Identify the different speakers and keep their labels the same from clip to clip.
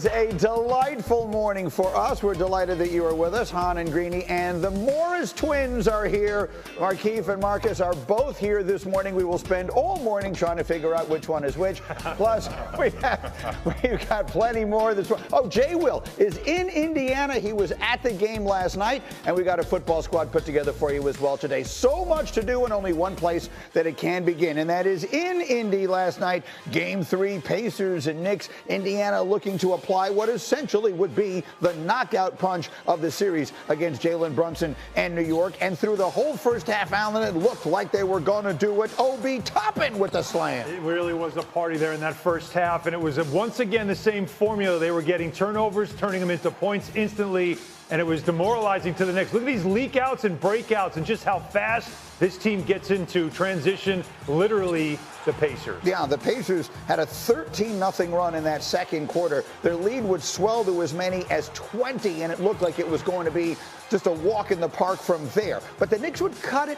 Speaker 1: a delightful morning for us. We're delighted that you are with us. Han and Greeny and the Morris twins are here. Markeith and Marcus are both here this morning. We will spend all morning trying to figure out which one is which. Plus, we've got plenty more this morning. Oh, Jay Will is in Indiana. He was at the game last night, and we got a football squad put together for you as well today. So much to do and only one place that it can begin, and that is in Indy last night. Game 3, Pacers and Knicks. Indiana looking to apply what essentially would be the knockout punch of the series against Jalen Brunson and New York. And through the whole first half, Allen, it looked like they were going to do it. Obi Toppin with the slam.
Speaker 2: It really was a party there in that first half, and it was once again the same formula. They were getting turnovers, turning them into points instantly, and it was demoralizing to the Knicks. Look at these leak-outs and breakouts and just how fast this team gets into transition, literally the Pacers.
Speaker 1: Yeah, the Pacers had a 13-0 run in that second quarter. Their lead would swell to as many as 20, and it looked like it was going to be just a walk in the park from there. But the Knicks would cut it.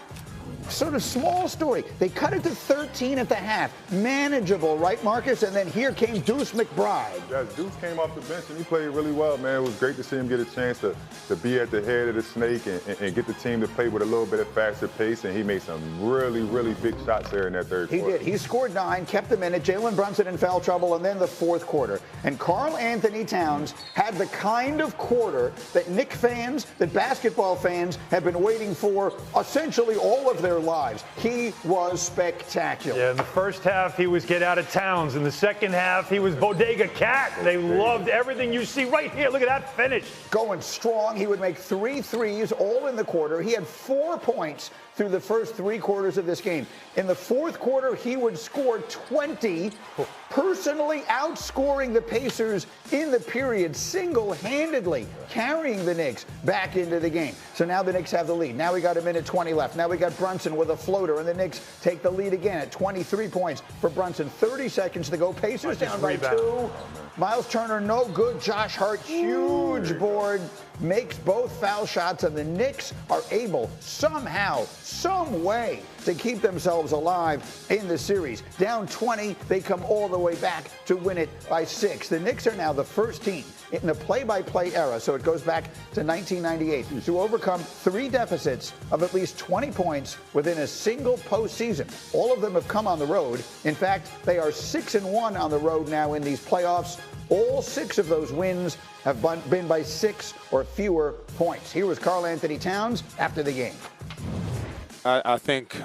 Speaker 1: Sort of small story. They cut it to 13 at the half. Manageable, right, Marcus? And then here came Deuce McBride.
Speaker 3: Yeah, Deuce came off the bench, and he played really well, man. It was great to see him get a chance to be at the head of the snake and get the team to play with a little bit of faster pace, and he made some really, really big shots there in that third quarter.
Speaker 1: He did. He scored 9, kept them in it. Jalen Brunson in foul trouble, and then the fourth quarter. And Karl-Anthony Towns had the kind of quarter that Knicks fans, that basketball fans have been waiting for essentially all of their lives. He was spectacular.
Speaker 2: Yeah, in the first half, he was get out of towns. In the second half, he was Bodega Cat. They loved everything you see right here. Look at that finish.
Speaker 1: Going strong. He would make 3 threes all in the quarter. He had 4 points through the first 3 quarters of this game. In the fourth quarter, he would score 20, personally outscoring the Pacers in the period single-handedly, carrying the Knicks back into the game. So now the Knicks have the lead. Now we got a minute 20 left. Now we got Brunson with a floater, and the Knicks take the lead again at 23 points for Brunson. 30 seconds to go. Pacers down by 2. Miles Turner, no good. Josh Hart, huge board, makes both foul shots, and the Knicks are able somehow, some way, to keep themselves alive in the series. Down 20, they come all the way back to win it by 6. The Knicks are now the first team in the play-by-play era, so it goes back to 1998, to overcome 3 deficits of at least 20 points within a single postseason. All of them have come on the road. In fact, they are 6-1 on the road now in these playoffs. All 6 of those wins have been by 6 or fewer points. Here was Karl-Anthony Towns after the game.
Speaker 4: I think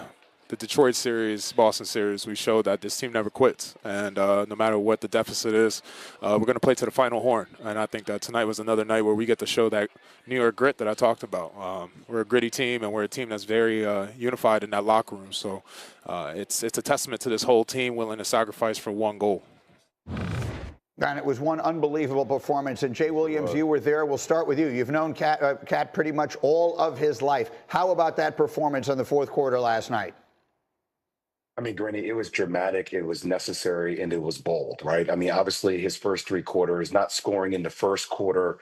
Speaker 4: the Detroit series, Boston series, we showed that this team never quits. And no matter what the deficit is, we're going to play to the final horn. And I think that tonight was another night where we get to show that New York grit that I talked about. We're a gritty team, and we're a team that's very unified in that locker room. So it's a testament to this whole team willing to sacrifice for one goal.
Speaker 1: And it was one unbelievable performance. And Jay Williams, you were there. We'll start with you. You've known Cat pretty much all of his life. How about that performance in the fourth quarter last night?
Speaker 5: I mean, Granny, it was dramatic, it was necessary, and it was bold, right? I mean, obviously, his first 3 quarters, not scoring in the first quarter,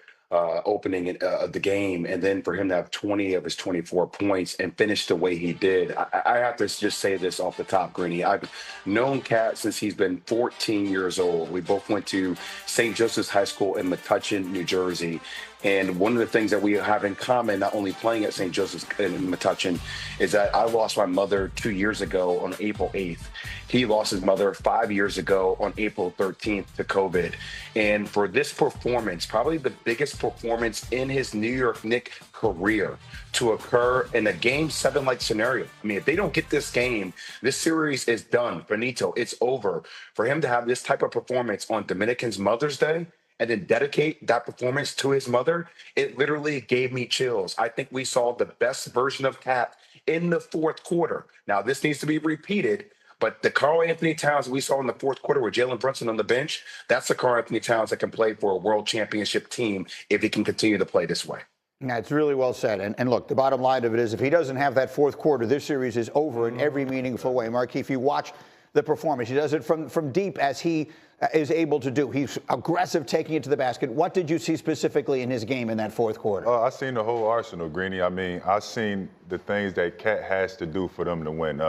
Speaker 5: opening of the game, and then for him to have 20 of his 24 points and finish the way he did. I have to just say this off the top, Greeny. I've known Cat since he's been 14 years old. We both went to St. Joseph's High School in Metuchen, New Jersey. And one of the things that we have in common, not only playing at St. Joseph's in Metuchen, is that I lost my mother 2 years ago on April 8th. He lost his mother 5 years ago on April 13th to COVID. And for this performance, probably the biggest performance in his New York Knicks career to occur in a Game 7-like scenario. I mean, if they don't get this game, this series is done. Finito, it's over. For him to have this type of performance on Dominican's Mother's Day, and then dedicate that performance to his mother, it literally gave me chills. I think we saw the best version of Cat in the fourth quarter. Now, this needs to be repeated, but the Karl-Anthony Towns we saw in the fourth quarter with Jalen Brunson on the bench, that's the Karl-Anthony Towns that can play for a world championship team if he can continue to play this way.
Speaker 1: Yeah, it's really well said. And look, the bottom line of it is if he doesn't have that fourth quarter, this series is over in every meaningful way. Mark, if you watch the performance, he does it from deep as he is able to do. He's aggressive taking it to the basket. What did you see specifically in his game in that fourth quarter?
Speaker 3: I've seen the whole arsenal, Greeny. I mean, I've seen the things that Cat has to do for them to win.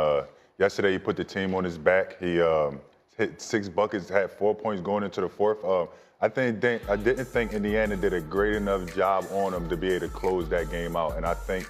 Speaker 3: Yesterday, he put the team on his back. He hit 6 buckets, had 4 points going into the fourth. I didn't think Indiana did a great enough job on him to be able to close that game out. And I think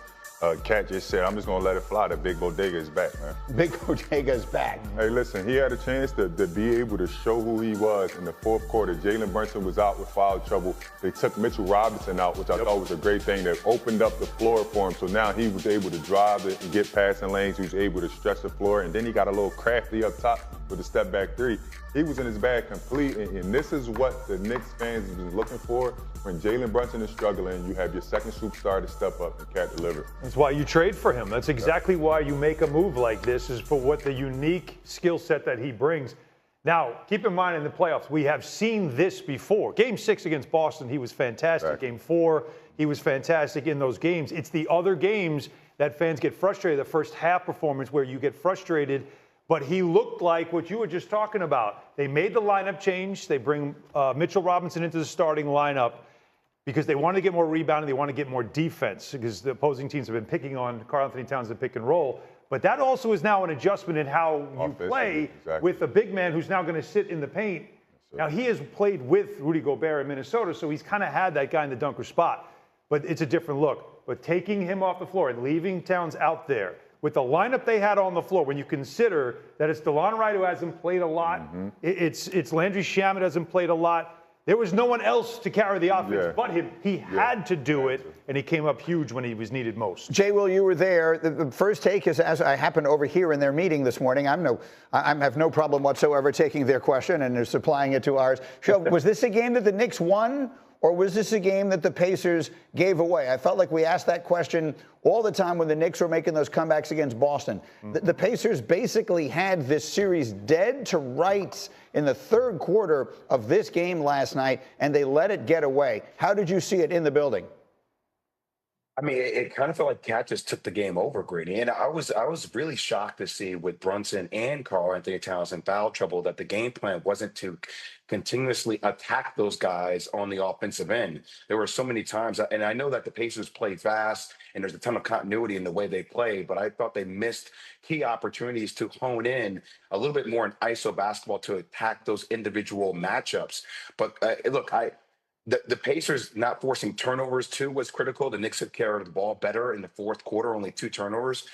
Speaker 3: Cat just said, I'm just going to let it fly. The Big Bodega is back, man.
Speaker 1: Big Bodega is back.
Speaker 3: Hey, listen, he had a chance to be able to show who he was in the fourth quarter. Jalen Brunson was out with foul trouble. They took Mitchell Robinson out, which I thought was a great thing. That opened up the floor for him. So now he was able to drive it and get passing lanes. He was able to stretch the floor. And then he got a little crafty up top with a step back three. He was in his bag complete. And this is what the Knicks fans have been looking for. When Jalen Brunson is struggling, you have your second superstar to step up and Cat deliver.
Speaker 2: That's why you trade for him. That's exactly why you make a move like this, is for what the unique skill set that he brings. Now, keep in mind in the playoffs, we have seen this before. Game 6 against Boston, he was fantastic.
Speaker 3: Right.
Speaker 2: Game 4, he was fantastic in those games. It's the other games that fans get frustrated, the first half performance where you get frustrated. But he looked like what you were just talking about. They made the lineup change. They bring Mitchell Robinson into the starting lineup because they want to get more rebounding. They want to get more defense because the opposing teams have been picking on Karl-Anthony Towns and pick and roll. But that also is now an adjustment in how you play with a big man who's now going to sit in the paint. Now, he has played with Rudy Gobert in Minnesota, so he's kind of had that guy in the dunker spot. But it's a different look. But taking him off the floor and leaving Towns out there, with the lineup they had on the floor, when you consider that it's DeLon Wright who hasn't played a lot, it's Landry Shamet hasn't played a lot, there was no one else to carry the offense but him. He had to do it, and he came up huge when he was needed most.
Speaker 1: Jay, Will, you were there. The first take is, as I happened over here in their meeting this morning, I have no problem whatsoever taking their question and supplying it to ours. So, was this a game that the Knicks won? Or was this a game that the Pacers gave away? I felt like we asked that question all the time when the Knicks were making those comebacks against Boston. The Pacers basically had this series dead to rights in the third quarter of this game last night, and they let it get away. How did you see it in the building?
Speaker 5: I mean, it kind of felt like Cat just took the game over, Grady. And I was really shocked to see with Brunson and Karl-Anthony Towns in foul trouble that the game plan wasn't to continuously attack those guys on the offensive end. There were so many times, and I know that the Pacers play fast and there's a ton of continuity in the way they play, but I thought they missed key opportunities to hone in a little bit more in ISO basketball to attack those individual matchups. But look, The Pacers not forcing turnovers, too, was critical. The Knicks have carried the ball better in the fourth quarter, only 2 turnovers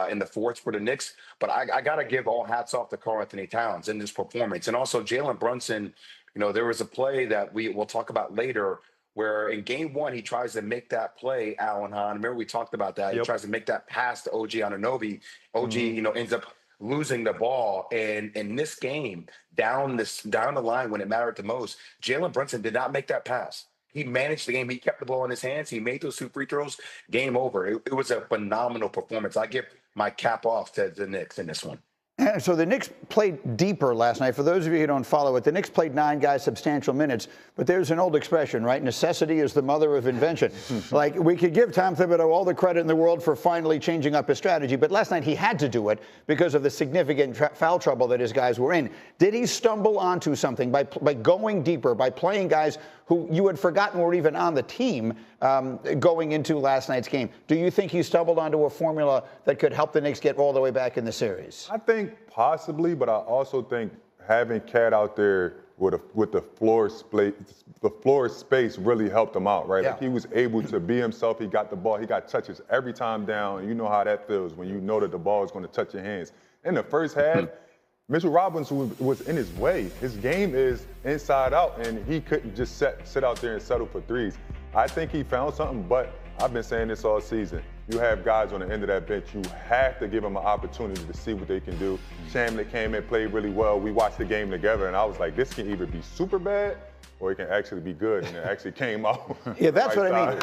Speaker 5: in the fourth for the Knicks. But I got to give all hats off to Karl-Anthony Towns in this performance. And also Jalen Brunson, there was a play that we'll talk about later where in game 1, he tries to make that play, Alan Hahn. Remember we talked about that. He tries to make that pass to OG Anunoby. OG, ends up losing the ball. And in this game, down the line when it mattered the most, Jalen Brunson did not make that pass. He managed the game. He kept the ball in his hands. He made those 2 free throws. Game over. It was a phenomenal performance. I give my cap off to the Knicks in this one.
Speaker 1: And so the Knicks played deeper last night. For those of you who don't follow it, the Knicks played 9 guys substantial minutes. But there's an old expression, right? Necessity is the mother of invention. Like, we could give Tom Thibodeau all the credit in the world for finally changing up his strategy. But last night he had to do it because of the significant foul trouble that his guys were in. Did he stumble onto something by going deeper, by playing guys who you had forgotten were even on the team going into last night's game? Do you think he stumbled onto a formula that could help the Knicks get all the way back in the series?
Speaker 3: I think possibly, but I also think having Cat out there with the floor space really helped him out, right?
Speaker 1: Yeah.
Speaker 3: Like he was able to be himself. He got the ball. He got touches every time down. And you know how that feels when you know that the ball is going to touch your hands. In the first half, Mitchell Robinson was in his way. His game is inside out, and he couldn't just sit out there and settle for threes. I think he found something, but I've been saying this all season. You have guys on the end of that bench. You have to give them an opportunity to see what they can do. Shamlin came in, played really well. We watched the game together, and I was like, this can either be super bad or it can actually be good, and it actually came out.
Speaker 1: Yeah, that's what I mean.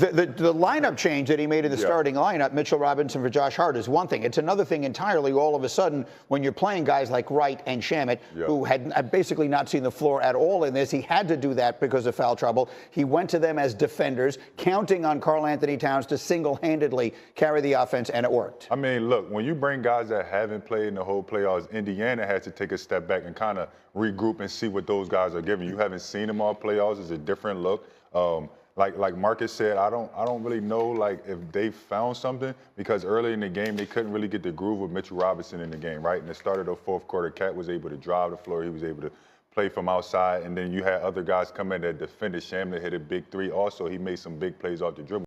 Speaker 1: The lineup change that he made in the starting lineup, Mitchell Robinson for Josh Hart, is one thing. It's another thing entirely all of a sudden when you're playing guys like Wright and Shamet, who had basically not seen the floor at all in this. He had to do that because of foul trouble. He went to them as defenders, counting on Karl-Anthony Towns to single-handedly carry the offense, and it worked.
Speaker 3: I mean, look, when you bring guys that haven't played in the whole playoffs, Indiana has to take a step back and kind of regroup and see what those guys are giving. You haven't seen them all playoffs. It's a different look. like Marcus said, I don't really know like if they found something, because early in the game they couldn't really get the groove with Mitchell Robinson in the game, right? In the start of the fourth quarter, Cat was able to drive the floor, he was able to play from outside, and then you had other guys come in that defended. Shamler hit a big three. Also, he made some big plays off the dribble.